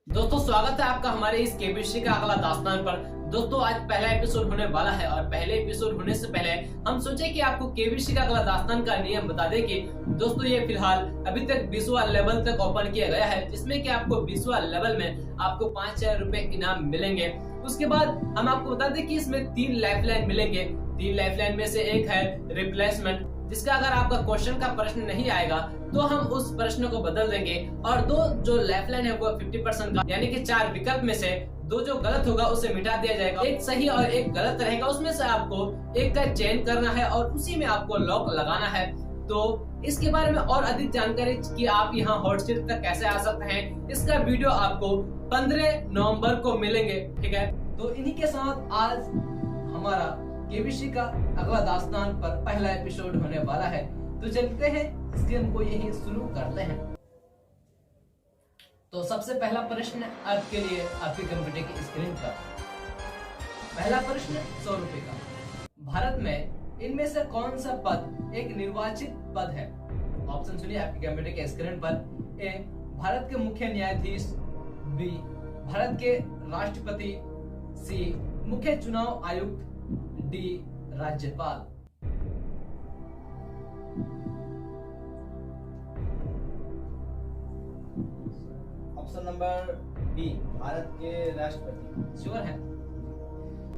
दोस्तों स्वागत है आपका हमारे इस केमिस्ट्री का अगला दास्तान पर। दोस्तों आज पहला एपिसोड होने वाला है और पहले एपिसोड होने से पहले हम सोचे कि आपको केमिस्ट्री का अगला दास्तान का नियम बता दें कि दोस्तों ये फिलहाल अभी तक 20वां लेवल तक ओपन किया गया है, जिसमें कि आपको 20वां लेवल में आपको 5,000 रुपए इनाम मिलेंगे। उसके बाद हम आपको बता दें कि इसमें 3 लाइफलाइन मिलेंगे। 3 लाइफलाइन में से एक है रिप्लेसमेंट, जिसका अगर आपका क्वेश्चन का प्रश्न नहीं आएगा तो हम उस प्रश्न को बदल देंगे। और 2 जो लाइफलाइन है वो 50% का, यानी कि 4 विकल्प में से 2 जो गलत होगा उसे मिटा दिया जाएगा। एक सही और एक गलत रहेगा, उसमें से आपको एक का चयन करना है और उसी में आपको लॉक लगाना है। तो इसके बारे में और अधिक जानकारी कि आप यहाँ हॉट सीट तक कैसे आ सकते हैं, इसका वीडियो आपको 15 नवंबर को मिलेंगे। ठीक है, तो इन्हीं के साथ आज हमारा केमिस्ट्री का अगला दास्तान पर पहला एपिसोड होने वाला है। तो चलते हैं इसके हमको यही शुरू करते हैं। तो सबसे पहला प्रश्न आपके लिए आपके कंप्यूटर की स्क्रीन पर। पहला प्रश्न 100 रुपए का। भारत में इनमें से कौन सा पद एक निर्वाचित पद है? ऑप्शन सुनिए आपके कंप्यूटर के स्क्रीन पर। ए भारत के मुख्य न्यायाधीश, बी भारत के राष्ट्रपति, सी मुख्य चुनाव आयुक्त, डी राज्यपाल। ऑप्शन नंबर बी भारत के राष्ट्रपति। श्योर है?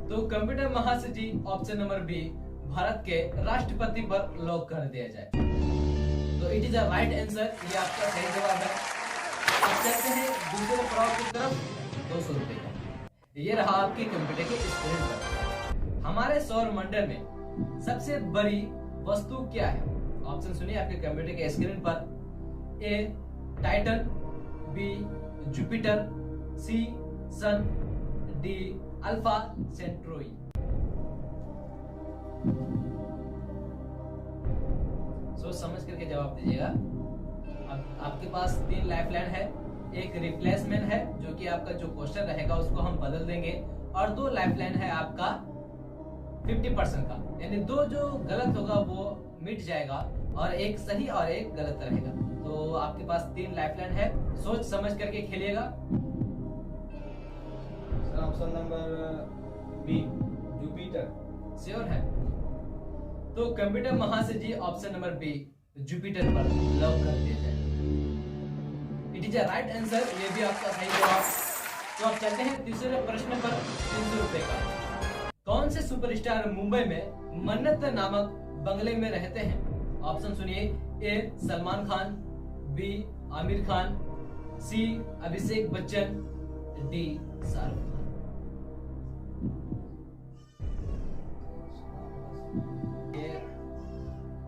तो कंप्यूटर महाशय ji option number B Bharat के राष्ट्रपति पर लॉक कर दिया जाए। तो it is a right answer, ये आपका सही जवाब है। अब चलते हैं दूसरे प्रश्न की तरफ। 200 रुपए का ये रहा आपके कंप्यूटर के स्क्रीन पर। हमारे सौर मंडल में सबसे बड़ी वस्तु क्या है? ऑप्शन सुनिए आपके कंप्यूटर के स्क्रीन पर। ए टाइटन, बी जुपिटर, सी सन, डी अल्फा सेंट्रोई। सोच समझ करके जवाब दीजिएगा। अब आपके पास 3 लाइफलाइन है, एक रिप्लेसमेंट है जो कि आपका जो क्वेश्चन रहेगा उसको हम बदल देंगे, और 2 लाइफलाइन है आपका 50% का, यानी 2 जो गलत होगा वो मिट जाएगा और एक सही और एक गलत रहेगा। तो आपके पास 3 लाइफलाइन है, सोच समझ करके खेलिएगा। Option number B Jupiter. Sure है? तो कंप्यूटर महाशय ji option number B Jupiter पर लॉक कर दिया जाए। It is a right answer, ये भी आपका सही जवाब। तो अब चलते हैं तीसरे प्रश्न पर। 300 रुपए का। कौन से सुपरस्टार मुंबई में मन्नत नामक बंगले में रहते हैं? ऑप्शन सुनिए। ए सलमान खान, बी आमिर खान, सी अभिषेक बच्चन, डी शाहरुख खान।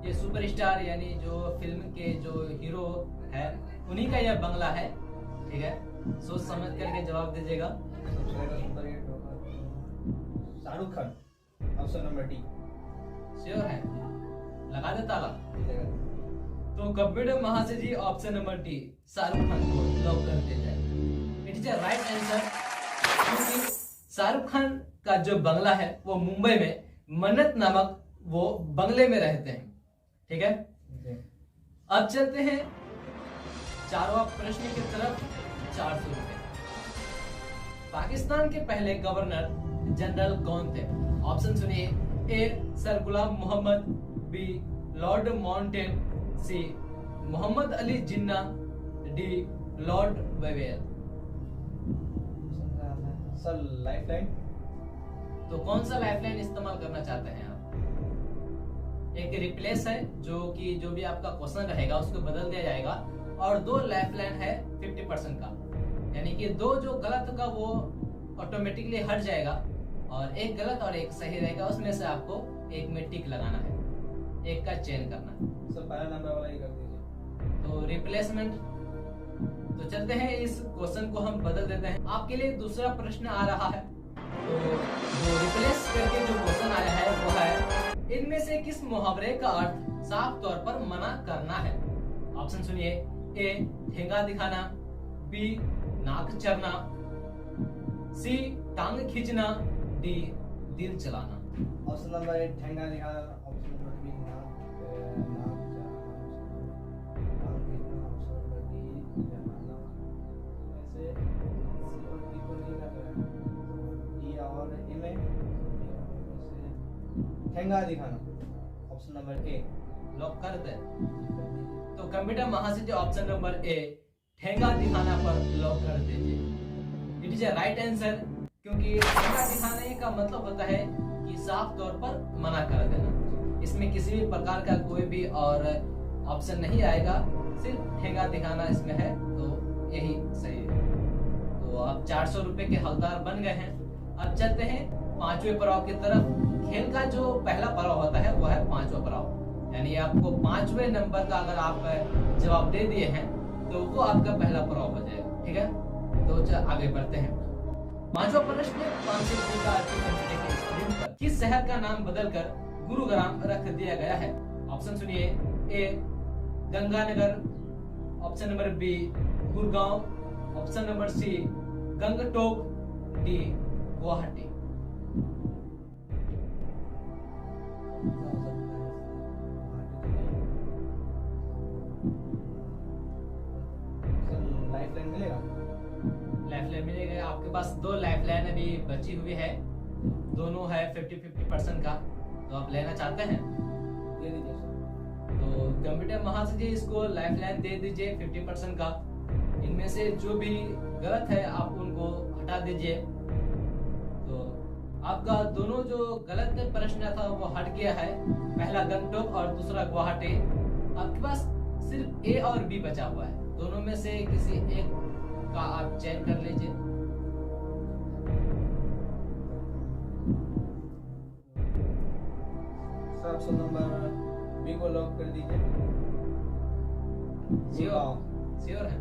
ये सुपरस्टार यानी जो फिल्म के जो हीरो है उन्हीं का यह बंगला है। ठीक है, सोच समझ करके जवाब दीजिएगा। Shahrukh Khan. Option number D. Sure है? लगा दे ताला। तो कंप्यूटर महाशय ji option number D Shahrukh Khan को लॉक कर दिया जाए। It is a right answer, क्योंकि शाहरुख खान का जो बंगला है वो मुंबई में मन्नत नामक वो बंगले में रहते हैं। ठीक है, अब चलते हैं चारवां प्रश्न की तरफ। 400 रुपए। पाकिस्तान के पहले गवर्नर जनरल कौन थे? ऑप्शन सुनिए। A sir Ghulam Mohammad, B lord Mountbatten, C Mohammad Ali Jinnah, D lord Wavell. Sir lifeline. तो कौन सा लाइफलाइन इस्तेमाल करना चाहते हैं आप? एक रिप्लेस है जो कि जो भी आपका क्वेश्चन रहेगा उसको बदल दिया जाएगा, और 2 लाइफलाइन है 50% का, यानी कि 2 जो गलत होगा वो ऑटोमेटिकली हट जाएगा और एक गलत और एक सही रहेगा, उसमें से आपको एक में टिक लगाना है, एक का चयन करना है। सर पहला नंबर वाला ही कर दीजिए। तो रिप्लेसमेंट। तो चलते हैं इस क्वेश्चन को हम बदल देते हैं। आपके लिए दूसरा प्रश्न आ रहा है। तो जो रिप्लेस करके जो क्वेश्चन आया है वो है, इनमें से किस मुहावरे का अर्थ साफ तौर पर मना करना है? ऑप्शन सुनिए। ए ठेंगा दिखाना, बी नाक चरना, सी टांग खींचना, डी दिल चलाना। ऑप्शन नंबर ए ठेंगा दिखाना। ऑप्शन नंबर बी और ए में ठेंगा दिखाना, ऑप्शन नंबर ए। लॉक कर दे। तो कंप्यूटर महाशय जी ऑप्शन नंबर ए ठेंगा दिखाना पर लॉक कर दीजिए। इट इज राइट आंसर, क्योंकि ठेंगा दिखाने का मतलब होता है कि साफ तौर पर मना कर देना। इसमें किसी भी प्रकार का कोई भी और ऑप्शन नहीं आएगा, सिर्फ ठेंगा दिखाना इसमें है, तो यही सही है। तो अब 400 रुपए के हकदार बन गए हैं। अब चलते हैं 5वें पड़ाव की तरफ। खेल का जो पहला पड़ाव होता है वह है 5वां पड़ाव, यानी आपको 5वें नंबर का अगर आप जवाब दे दिए हैं तो वो आपका पहला पड़ाव हो जाएगा। ठीक है, तो आगे बढ़ते हैं। 5वां प्रश्न 500 रुपए का कंप्यूटर के स्क्रीन पर किस शहर का नाम बदलकर गुरुग्राम रख दिया गया है? ऑप्शन सुनिए। A Ganganagar, option number B Gurgaon, option number C Gangtok, D Guwahati. Lifeline मिलेगा? लाइफलाइन मिलेगा। आपके पास 2 लाइफलाइन अभी बची हुई है, दोनों है 50-50% का, तो आप लेना चाहते हैं? दे दीजिए सर। तो कंप्यूटर महाशय जी इसको लाइफलाइन दे दीजिए 50% का। इनमें से जो भी गलत है आप उनको हटा दीजिए। तो आपका दोनों जो गलत प्रश्न था वो हट गया है, पहला गंगटोक और दूसरा गुवाहाटी। आपके पास सिर्फ ए और बी बचा हुआ है, दोनों में से किसी एक का आप चयन कर लीजिए। सर ऑप्शन नंबर बी को लॉक कर दीजिए। श्योर है?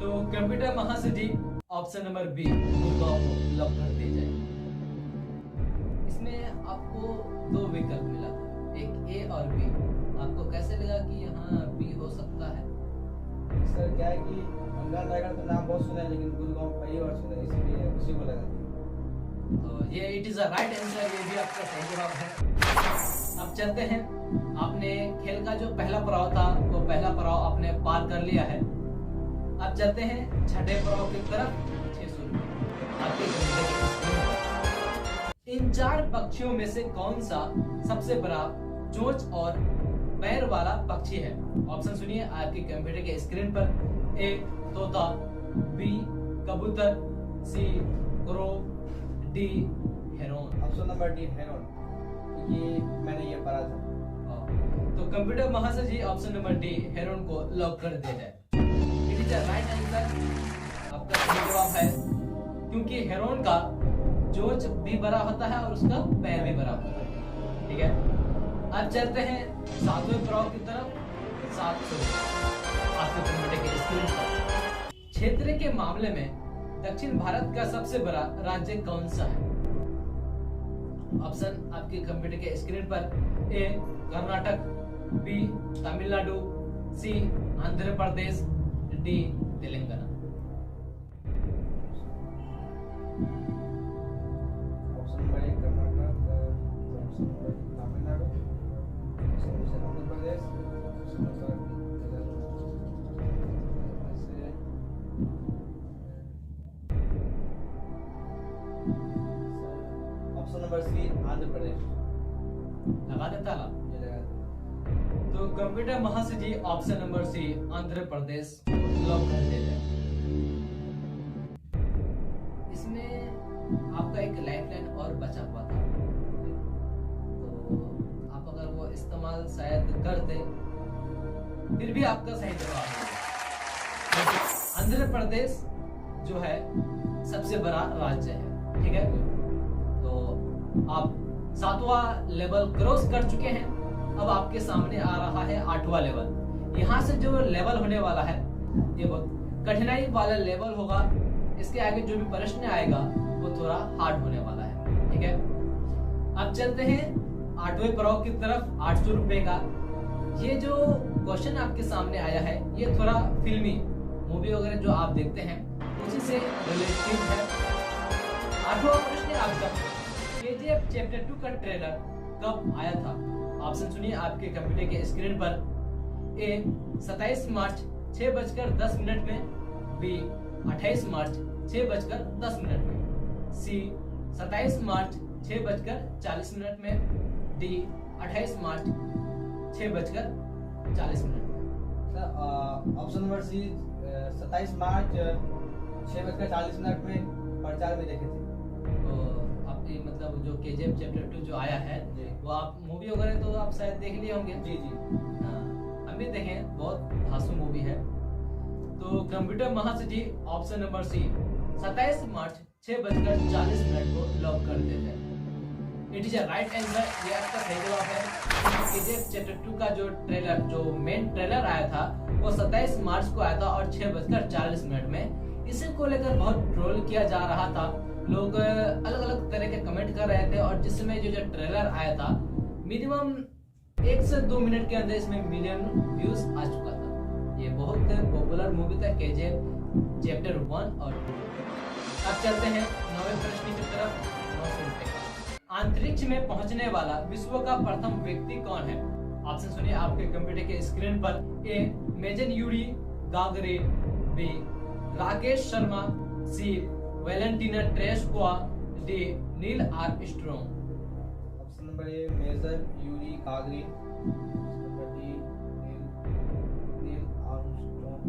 तो कंप्यूटर महाशय ji option number B Gurgaon को लॉक कर दिया जाए। इसमें आपको 2 विकल्प मिला था, एक ए और बी। आपको कैसे लगा कि यहाँ बी हो सकता है? सर क्या है कि गंगा टाइगर तो नाम बहुत सुना है, लेकिन गुड़गांव पहली बार सुना है, इसलिए उसी को लगा दिया। तो ये it is a right answer, ये भी आपका सही जवाब है। अब चलते हैं, आपने खेल का जो पहला पड़ाव था वो पहला पड़ाव आपने पार कर लिया है। अब चलते हैं छठे पड़ाव की तरफ। 600 रुपए आपके कंप्यूटर के स्क्रीन पर। इन 4 पक्षियों में से कौन सा सबसे बड़ा चोंच और पैर वाला पक्षी है? ऑप्शन सुनिए आपके कंप्यूटर के स्क्रीन पर। ए तोता, बी कबूतर, C crow, D heron. Option number D heron, ये मैंने ये पढ़ा था। तो कंप्यूटर महाशय ji option number D heron को लॉक कर दिया जाए। इट इज राइट आंसर, आपका सही जवाब है, क्योंकि हेरोन का चोंच भी बड़ा होता है और उसका पैर भी बड़ा होता है। ठीक है, अब चलते हैं 7वें पड़ाव की तरफ। 700 आपके कंप्यूटर के स्क्रीन पर। क्षेत्र के मामले में दक्षिण भारत का सबसे बड़ा राज्य कौन सा है? ऑप्शन आपके कंप्यूटर के स्क्रीन पर। A Karnataka, B Tamil Nadu, C Andhra Pradesh, D Telangana. Option number A Karnataka, option number Tamil Nadu, option number Andhra Pradesh, option number option number C Andhra Pradesh. लगा दे ताला। ये लगा दो। तो कंप्यूटर महाशय ji option number C Andhra Pradesh lock कर दिया जाए। इसमें आपका एक लाइफलाइन और बचा हुआ था, तो आप अगर वो इस्तेमाल शायद कर दे फिर भी आपका सही जवाब है। आंध्र प्रदेश जो है सबसे बड़ा राज्य है। ठीक है, तो आप 7वां लेवल क्रॉस कर चुके हैं। अब आपके सामने आ रहा है 8वां लेवल। यहाँ से जो लेवल होने वाला है ये बहुत कठिनाई वाला लेवल होगा। इसके आगे जो भी प्रश्न आएगा वो थोड़ा हार्ड होने वाला है। ठीक है, अब चलते हैं 8वें पड़ाव की तरफ। 800 रुपए का ये जो क्वेश्चन आपके सामने आया है ये थोड़ा फिल्मी मूवी वगैरह जो आप देखते हैं उसी से रिलेटेड है। 8वां प्रश्न आपका, KGF चैप्टर 2 का ट्रेलर कब आया था? ऑप्शन सुनिए आपके कंप्यूटर के स्क्रीन पर। ए 27 मार्च 6:10 में, बी 28 मार्च 6:10 में, सी 27 मार्च 6:40 में, डी 28 मार्च 6:40 में। सर ऑप्शन नंबर सी 27 मार्च 6:40 में प्रचार में देखे थे। तो आपकी मतलब जो केजीएफ चैप्टर 2 जो आया है जी। वो आप मूवी वगैरह तो आप शायद देख लिए होंगे। जी जी। हाँ, हम भी देखें, बहुत धांसू मूवी है। तो कंप्यूटर महासिद्धि ऑप्शन नंबर सी 27 मार्च 6:40 को लॉक कर देते हैं। It is a right answer, ये आपका सही जवाब है। केजीएफ चैप्टर 2 का जो ट्रेलर, जो मेन ट्रेलर आया था वो 27 मार्च को आया था और 6:40 में। इसी को लेकर बहुत ट्रोल किया जा रहा था, लोग अलग अलग तरह के कमेंट कर रहे थे। और जिसमें जो ट्रेलर आया था मिनिमम 1 से 2 मिनट के अंदर इसमें मिलियन व्यूज आ चुका था। ये बहुत पॉपुलर मूवी था केजीएफ चैप्टर 1 और 2। अब चलते हैं 9वें प्रश्न की तरफ। 900 रुपए का अंतरिक्ष में पहुंचने वाला विश्व का प्रथम व्यक्ति कौन है? ऑप्शन सुनिए आपके कंप्यूटर के स्क्रीन पर। A major Yuri Gagarin, B Rakesh Sharma, C Valentina Tereshkova, D Neil Armstrong. Option number A major Yuri Gagarin, number D Neil Armstrong.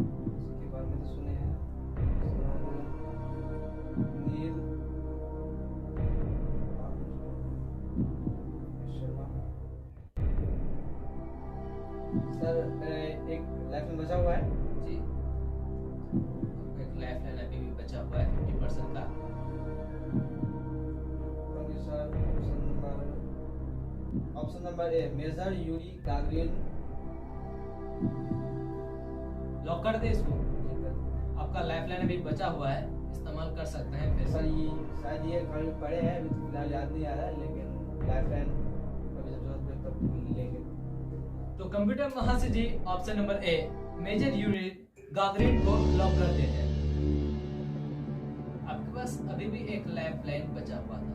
इसके बारे में तो सुने हैं। नील शर्मा। सर एक लाइफ में बचा हुआ है। जी, एक लाइफ लाइन अभी भी बचा हुआ है 50% का। Thank you sir. Option number A major Yuri Gagarin lock कर दे इसको। आपका लाइफ लाइन अभी बचा हुआ है, इस्तेमाल कर सकते हैं फिर सर। से। ये शायद ये कहीं पढ़े हैं, अभी फिलहाल याद नहीं आ रहा है, लेकिन लाइफ लाइन कभी जब जरूरत पड़े तब लेंगे। तो कंप्यूटर महासिद्धि option number A major Yuri Gagarin को लॉक कर देते हैं। आपके पास अभी भी एक लाइफ लाइन बचा हुआ था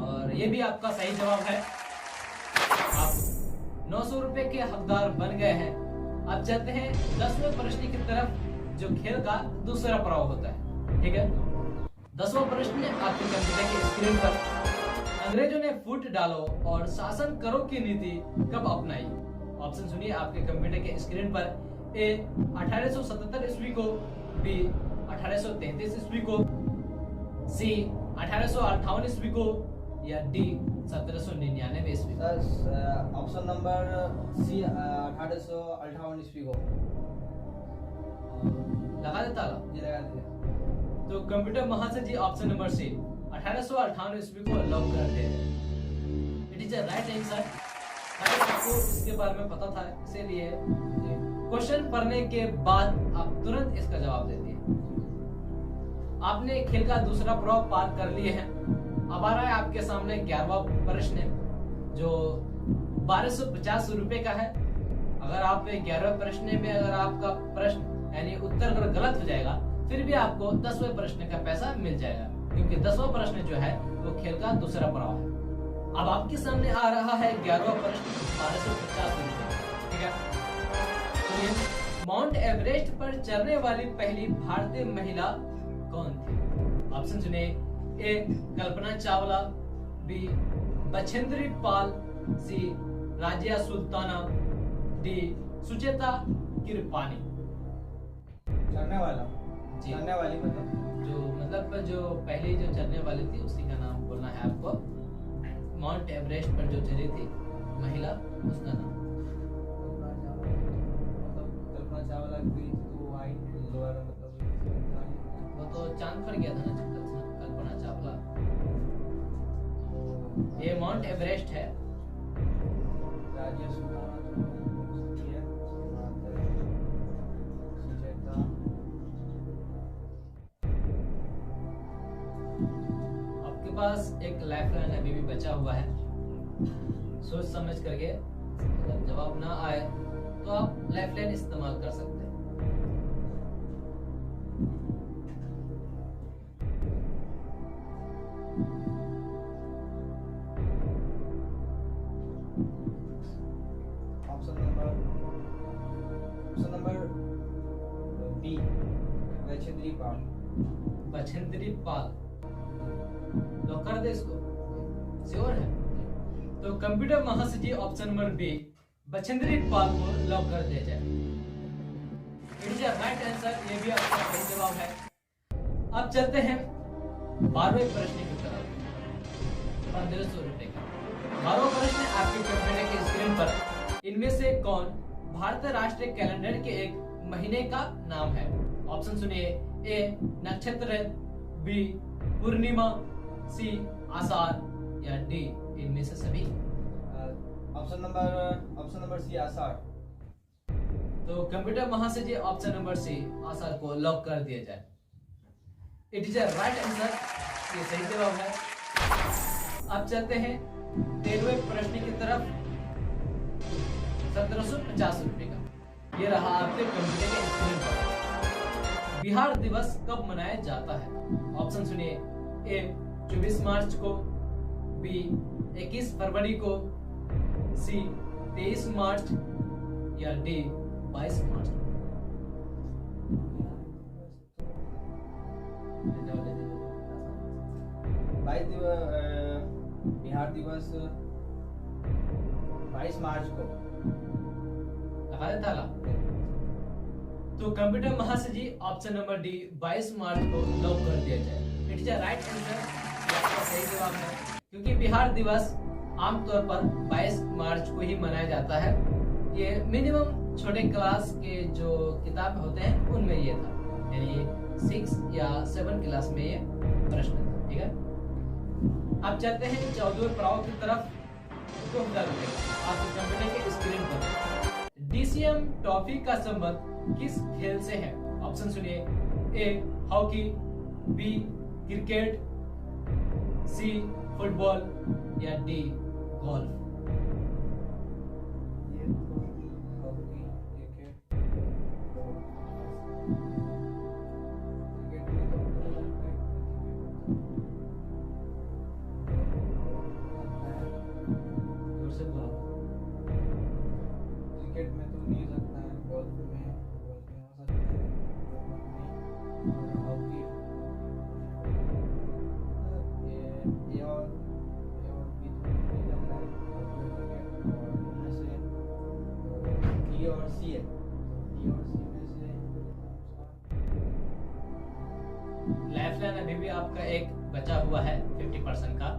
और ये भी आपका सही जवाब है। आप 900 रुपए के हकदार बन गए हैं। अब चलते हैं 10वें प्रश्न की तरफ, जो खेल का दूसरा पड़ाव होता है। ठीक है, 10वां प्रश्न आपके कंप्यूटर के स्क्रीन पर। अंग्रेजों ने फूट डालो और शासन करो की नीति कब अपनाई? ऑप्शन सुनिए आपके कंप्यूटर के स्क्रीन पर। ए 1877 ईस्वी को, बी 1833 ईस्वी को, सी 1858 ईस्वी को, या डी 1799 ईस्वी को। सर ऑप्शन नंबर सी 1858 ईस्वी को। लगा दे ताला। जी लगा दीजिए। तो कंप्यूटर महासिद्धि ऑप्शन नंबर सी 1858 ईस्वी को लॉक कर दे। It is a right answer. आपको इसके बारे में पता था, इसीलिए क्वेश्चन पढ़ने के बाद आप तुरंत इसका जवाब दे दिए। आपने खेल का दूसरा पड़ाव पार कर लिए हैं। अब आ रहा है आपके सामने 11वां प्रश्न, जो 1250 रुपए का है। अगर आप 11वें प्रश्न में अगर आपका प्रश्न यानी उत्तर अगर गलत हो जाएगा, फिर भी आपको 10वें प्रश्न का पैसा मिल जाएगा, क्योंकि 10वां प्रश्न जो है वो खेल का दूसरा पड़ाव है। अब आपके सामने आ रहा है 11वां प्रश्न 1250 रुपए। ठीक है, तो ये माउंट एवरेस्ट पर चढ़ने वाली पहली भारतीय महिला कौन थी? ऑप्शन सुने। ए कल्पना चावला, बी बछेंद्री पाल, सी राजिया सुल्ताना, डी सुचेता किरपानी। चढ़ने वाला जी। चढ़ने वाली मतलब जो पहली जो चढ़ने वाली थी उसी का नाम बोलना है आपको। माउंट एवरेस्ट पर जो चढ़ी थी महिला, उसका नाम। कल्पना चावला की तो हाइट दोबारा वो तो चांद पर गया था ना कल्पना चावला। ये माउंट एवरेस्ट है। राजिया सुल्ताना आपके पास एक लाइफ लाइन अभी भी बचा हुआ है। सोच समझ करके, अगर जवाब ना आए तो आप लाइफ लाइन इस्तेमाल कर सकते हैं। Option number B Bachendri Pal. Bachendri Pal lock कर दे इसको, श्योर है? तो कंप्यूटर महाशय ji option number B Bachendri Pal को लॉक कर दिया जाए। इट इज राइट आंसर, ये भी आपका सही जवाब है। अब चलते हैं 12वें प्रश्न की तरफ, 1500 रुपए का 12वां प्रश्न आपके कंप्यूटर के स्क्रीन पर। इनमें से कौन भारतीय राष्ट्रीय कैलेंडर के एक महीने का नाम है? ऑप्शन सुनिए, ए नक्षत्र, बी पूर्णिमा, सी आषाढ़ या डी इनमें से सभी। ऑप्शन नंबर सी आषाढ़। तो कंप्यूटर महाशय जी ऑप्शन नंबर सी आषाढ़ को लॉक कर दिया जाए। इट इज राइट आंसर, ये सही जवाब है। अब चलते हैं 13वें प्रश्न की तरफ, 1750 रुपए का। ये रहा आपके कंप्यूटर के स्क्रीन पर। बिहार दिवस कब मनाया जाता है? ऑप्शन सुनिए, ए 24 मार्च को, बी 21 फरवरी को, सी 23 मार्च या डी 22 मार्च। बिहार दिवस 22 मार्च को। लगा दे ताला। तो कंप्यूटर महाशय जी ऑप्शन नंबर डी 22 मार्च को लॉक कर दिया जाए। इट इज राइट आंसर, आपका सही जवाब है, क्योंकि बिहार दिवस आमतौर पर 22 मार्च को ही मनाया जाता है। ये मिनिमम छोटे क्लास के जो किताब होते हैं उनमें ये था, यानी 6 या 7 क्लास में ये प्रश्न था। ठीक है, अब चलते हैं 14वें पड़ाव की तरफ। 2000 रुपए आपके कंप्यूटर के स्क्रीन पर। डीसीएम ट्रॉफी का संबंध किस खेल से है? ऑप्शन सुनिए, A hockey, B cricket, C football या डी गोल्फ। क्रिकेट में तो नहीं सकता है, गोल्फ में हो सकता है, हॉकी ये और भी तो नहीं लग रहा है, और इनमें से डी और सी है, डी और सी में से लाइफलाइन अभी भी आपका एक बचा हुआ है 50% का।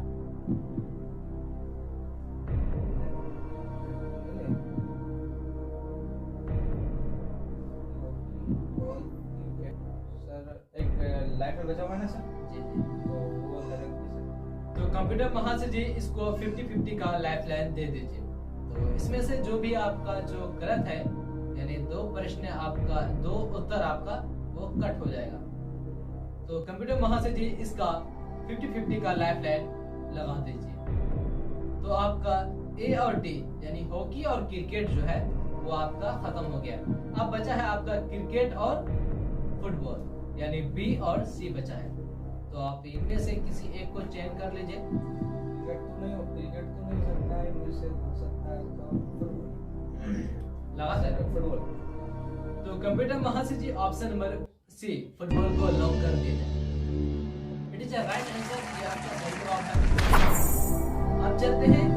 लाइफ में बचा हुआ है ना सर? जी जी। तो वो गलत है सर। तो कंप्यूटर महाशय जी इसको 50-50 का लाइफलाइन दे दीजिए। तो इसमें से जो भी आपका जो गलत है, यानी 2 प्रश्न आपका, 2 उत्तर आपका वो कट हो जाएगा। तो कंप्यूटर महाशय जी इसका 50-50 का लाइफलाइन लगा दीजिए। तो आपका ए और डी यानी हॉकी और क्रिकेट जो है वो आपका खत्म हो गया। अब बचा है आपका क्रिकेट और फुटबॉल, यानी बी और सी बचा है। तो आप इनमें से किसी एक को चयन कर लीजिए। क्रिकेट तो नहीं हो सकता है, इनमें से हो सकता है तो फुटबॉल। लगा सर फुटबॉल। तो कंप्यूटर महाशय ji option number C football को लॉक कर दिया जाए। इट इज राइट आंसर, ये आपका सही जवाब है। अब चलते हैं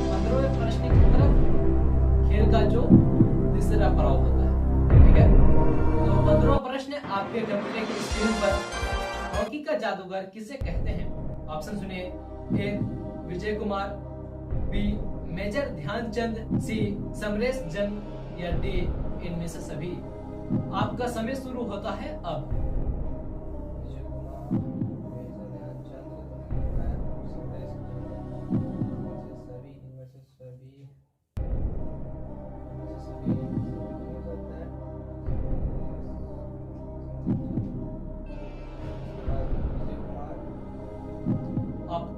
15वें प्रश्न की तरफ, खेल का जो तीसरा पड़ाव होता है। ठीक है, तो 15वां प्रश्न आपके कंप्यूटर की स्क्रीन पर। हॉकी का जादूगर किसे कहते हैं? ऑप्शन सुनिए, ए विजय कुमार, बी मेजर ध्यानचंद, सी समरेश जंग या डी इनमें से सभी। आपका समय शुरू होता है अब। आप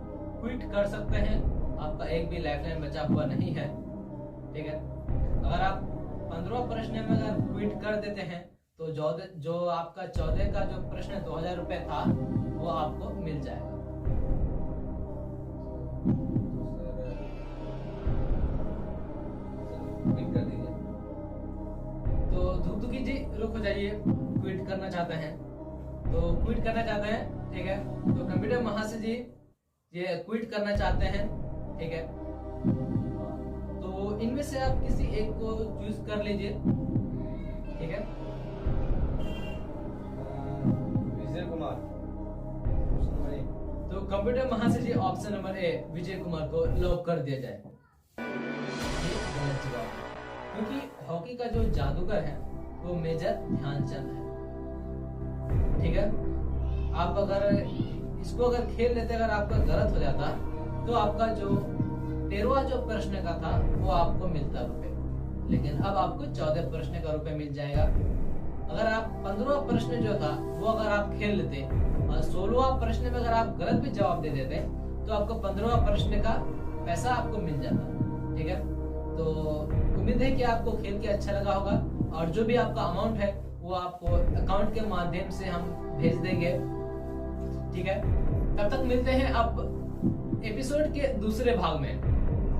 क्विट कर सकते हैं, आपका एक भी लाइफलाइन बचा हुआ नहीं है। ठीक है, अगर आप 15वां प्रश्न में अगर क्विट कर देते हैं तो जो आपका 14 का जो प्रश्न 2000 रुपए था वो आपको मिल जाएगा। क्विट कर दीजिए। तो धुकधुकी जी रुक हो जाइए, क्विट करना चाहते हैं तो क्विट करना चाहते हैं, ठीक है। तो कंप्यूटर महाशय जी ये क्विट करना चाहते हैं, ठीक है। तो इनमें से आप किसी एक को चूज कर लीजिए, ठीक है। विजय कुमार, तो कंप्यूटर महाशय जी ऑप्शन नंबर ए विजय कुमार को लॉक कर दिया जाए। गलत जवाब, क्योंकि हॉकी का जो जादूगर है वो मेजर ध्यानचंद है, ठीक है। आप अगर इसको अगर खेल लेते अगर आपका गलत हो जाता तो आपका जो 13वां जो प्रश्न का था वो आपको मिलता रुपए, लेकिन अब आपको 14 प्रश्न का रुपए मिल जाएगा। अगर आप 15वां प्रश्न जो था वो अगर आप खेल लेते और 16वां प्रश्न में अगर आप गलत भी जवाब दे देते तो आपको 15वां प्रश्न का पैसा आपको मिल जाता, ठीक है। तो उम्मीद है कि आपको खेल के अच्छा लगा होगा, और जो भी आपका अमाउंट है वो आपको अकाउंट के माध्यम से हम भेज देंगे, ठीक है। तब तक मिलते हैं अब एपिसोड के दूसरे भाग में।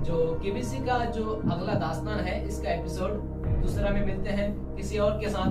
जो केबीसी का जो अगला दास्तान है इसका एपिसोड दूसरा में मिलते हैं किसी और के साथ।